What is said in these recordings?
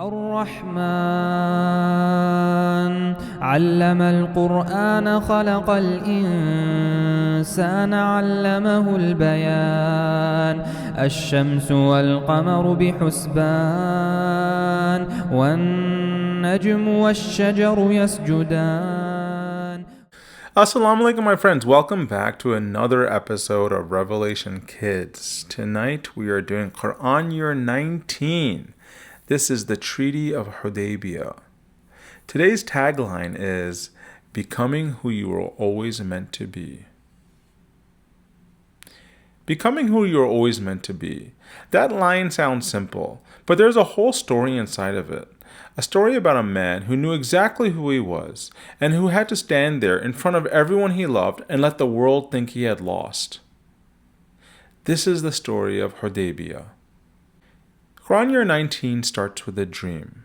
الرحمن علم القرآن خلق الإنسان علمه البيان الشمس والقمر بحسبان والنجم والشجر يسجدان. Assalamu alaikum, my friends. Welcome back to another episode of Revelation Kids. Tonight we are doing Qur'an year 19. This is the Treaty of Hudaybiyah. Today's tagline is becoming who you were always meant to be. Becoming who you were always meant to be. That line sounds simple, but there's a whole story inside of it. A story about a man who knew exactly who he was and who had to stand there in front of everyone he loved and let the world think he had lost. This is the story of Hudaybiyah. Qur'an year 19 starts with a dream.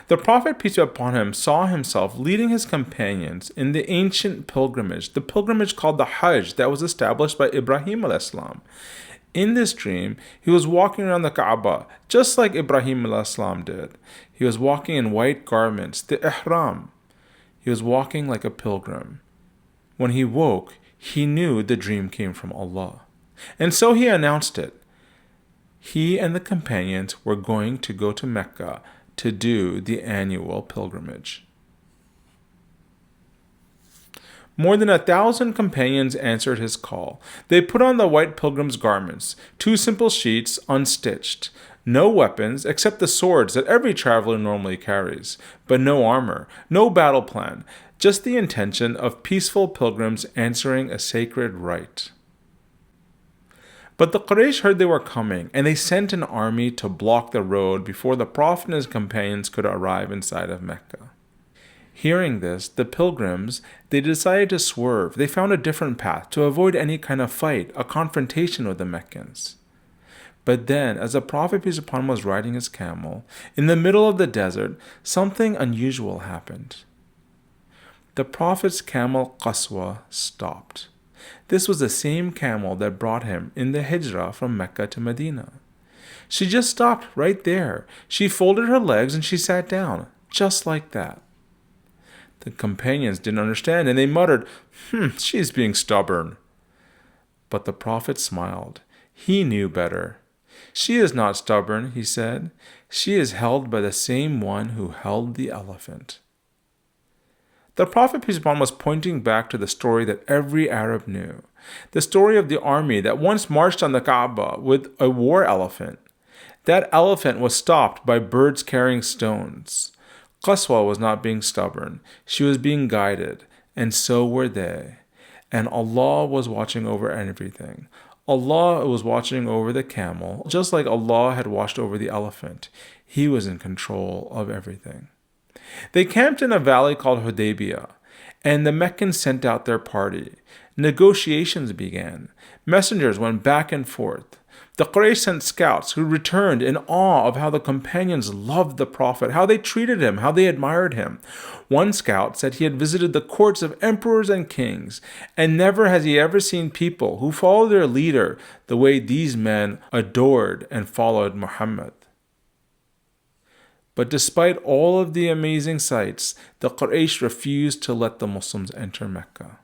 The Prophet, peace be upon him, saw himself leading his companions in the ancient pilgrimage, the pilgrimage called the Hajj that was established by Ibrahim al-Islam. In this dream, he was walking around the Kaaba, just like Ibrahim al-Islam did. He was walking in white garments, the ihram. He was walking like a pilgrim. When he woke, he knew the dream came from Allah. And so he announced it. He and the companions were going to go to Mecca to do the annual pilgrimage. More than 1,000 companions answered his call. They put on the white pilgrim's garments, 2 simple sheets unstitched, no weapons except the swords that every traveler normally carries, but no armor, no battle plan, just the intention of peaceful pilgrims answering a sacred rite. But the Quraysh heard they were coming, and they sent an army to block the road before the Prophet and his companions could arrive inside of Mecca. Hearing this, the pilgrims, they decided to swerve. They found a different path to avoid any kind of fight, a confrontation with the Meccans. But then, as the Prophet, peace upon him, was riding his camel, in the middle of the desert, something unusual happened. The Prophet's camel Qaswa stopped. This was the same camel that brought him in the hijrah from Mecca to Medina. She just stopped right there. She folded her legs and she sat down, just like that. The companions didn't understand, and they muttered, she's being stubborn. But the Prophet smiled. He knew better. She is not stubborn, he said. She is held by the same one who held the elephant. The Prophet, peace upon him, was pointing back to the story that every Arab knew. The story of the army that once marched on the Kaaba with a war elephant. That elephant was stopped by birds carrying stones. Qaswa was not being stubborn. She was being guided, and so were they. And Allah was watching over everything. Allah was watching over the camel, just like Allah had watched over the elephant. He was in control of everything. They camped in a valley called Hudaybiyah, and the Meccans sent out their party. Negotiations began. Messengers went back and forth. The Quraysh sent scouts who returned in awe of how the companions loved the Prophet, how they treated him, how they admired him. One scout said he had visited the courts of emperors and kings, and never has he ever seen people who followed their leader the way these men adored and followed Muhammad. But despite all of the amazing sights, the Quraysh refused to let the Muslims enter Mecca.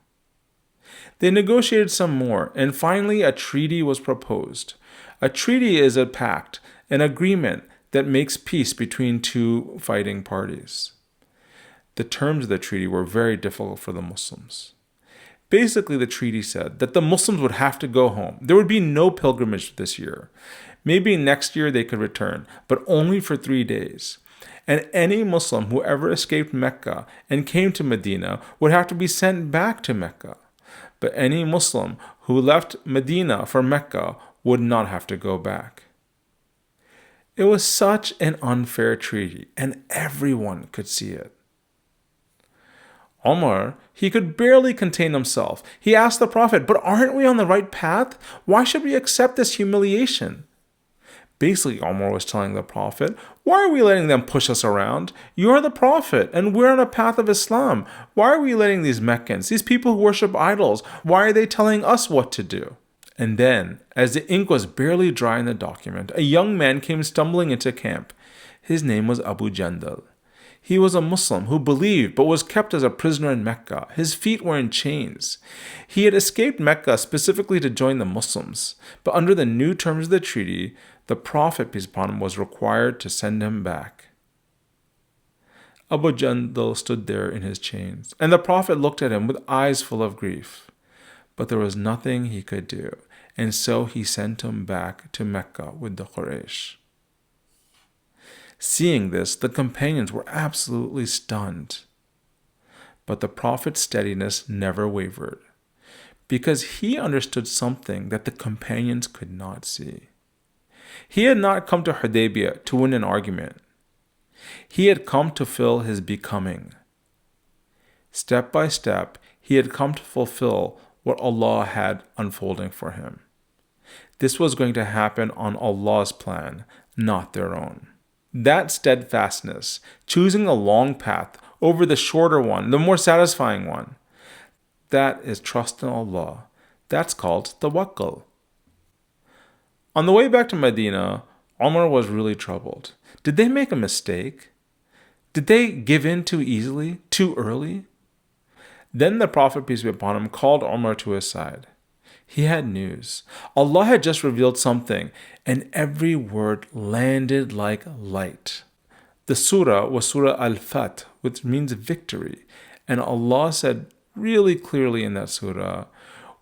They negotiated some more, and finally a treaty was proposed. A treaty is a pact, an agreement that makes peace between 2 fighting parties. The terms of the treaty were very difficult for the Muslims. Basically, the treaty said that the Muslims would have to go home. There would be no pilgrimage this year. Maybe next year they could return, but only for 3 days. And any Muslim who ever escaped Mecca and came to Medina would have to be sent back to Mecca. But any Muslim who left Medina for Mecca would not have to go back. It was such an unfair treaty, and everyone could see it. Omar, he could barely contain himself. He asked the Prophet, but aren't we on the right path? Why should we accept this humiliation? Basically, Omar was telling the Prophet, why are we letting them push us around? You're the Prophet, and we're on a path of Islam. Why are we letting these Meccans, these people who worship idols, why are they telling us what to do? And then, as the ink was barely dry in the document, a young man came stumbling into camp. His name was Abu Jandal. He was a Muslim who believed but was kept as a prisoner in Mecca. His feet were in chains. He had escaped Mecca specifically to join the Muslims, but under the new terms of the treaty, the Prophet, peace upon him, was required to send him back. Abu Jandal stood there in his chains, and the Prophet looked at him with eyes full of grief. But there was nothing he could do, and so he sent him back to Mecca with the Quraysh. Seeing this, the companions were absolutely stunned. But the Prophet's steadiness never wavered, because he understood something that the companions could not see. He had not come to Hudaybiyah to win an argument. He had come to fulfill his becoming. Step by step, he had come to fulfill what Allah had unfolding for him. This was going to happen on Allah's plan, not their own. That steadfastness, choosing a long path over the shorter one, the more satisfying one, that is trust in Allah. That's called tawakkul. On the way back to Medina, Umar was really troubled. Did they make a mistake? Did they give in too easily, too early? Then the Prophet, peace be upon him, called Umar to his side. He had news. Allah had just revealed something, and every word landed like light. The surah was Surah Al-Fath, which means victory. And Allah said really clearly in that surah,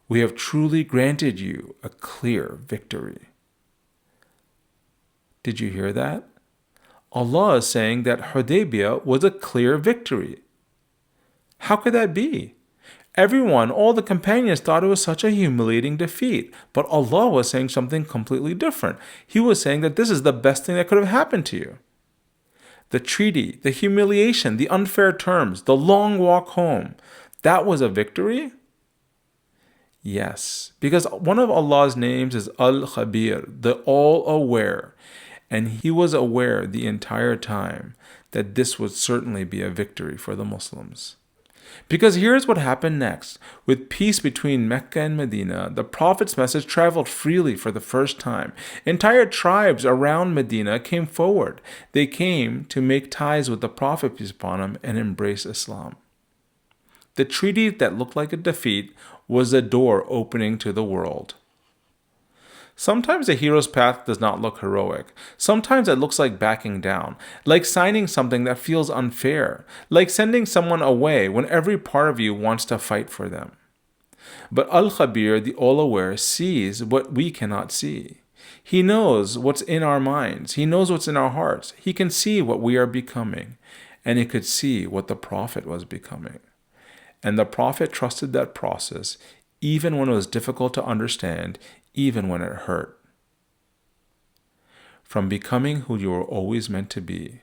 "We have truly granted you a clear victory." Did you hear that? Allah is saying that Hudaybiyah was a clear victory. How could that be? Everyone, all the companions thought it was such a humiliating defeat, but Allah was saying something completely different. He was saying that this is the best thing that could have happened to you. The treaty, the humiliation, the unfair terms, the long walk home, that was a victory? Yes, because one of Allah's names is Al-Khabir, the all-aware, and He was aware the entire time that this would certainly be a victory for the Muslims. Because here's what happened next. With peace between Mecca and Medina, the Prophet's message traveled freely for the first time. Entire tribes around Medina came forward. They came to make ties with the Prophet, peace upon him, and embrace Islam. The treaty that looked like a defeat was a door opening to the world. Sometimes a hero's path does not look heroic. Sometimes it looks like backing down, like signing something that feels unfair, like sending someone away when every part of you wants to fight for them. But Al-Khabir, the all-aware, sees what we cannot see. He knows what's in our minds. He knows what's in our hearts. He can see what we are becoming, and he could see what the Prophet was becoming. And the Prophet trusted that process, even when it was difficult to understand, even when it hurt. From becoming who you were always meant to be.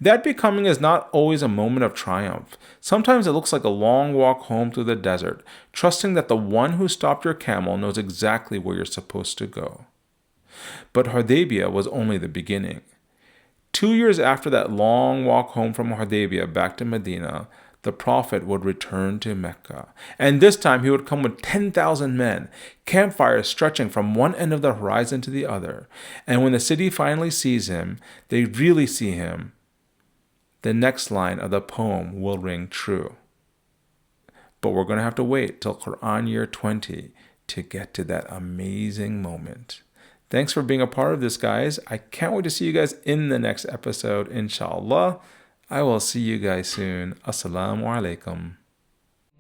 That becoming is not always a moment of triumph. Sometimes it looks like a long walk home through the desert, trusting that the one who stopped your camel knows exactly where you're supposed to go. But Hudaybiyah was only the beginning. 2 years after that long walk home from Hudaybiyah back to Medina, the Prophet would return to Mecca. And this time he would come with 10,000 men, campfires stretching from one end of the horizon to the other. And when the city finally sees him, they really see him. The next line of the poem will ring true. But we're going to have to wait till Qur'an year 20 to get to that amazing moment. Thanks for being a part of this, guys. I can't wait to see you guys in the next episode, inshallah. I will see you guys soon. Assalamu alaikum.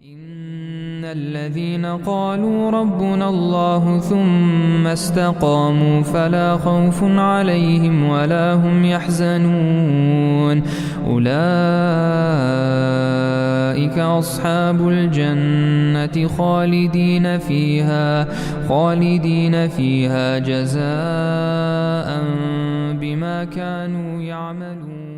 إن الذين قالوا ربنا الله ثم استقاموا فلا خوف عليهم ولا هم يحزنون أولئك أصحاب الجنة خالدين فيها جزاء بما كانوا يعملون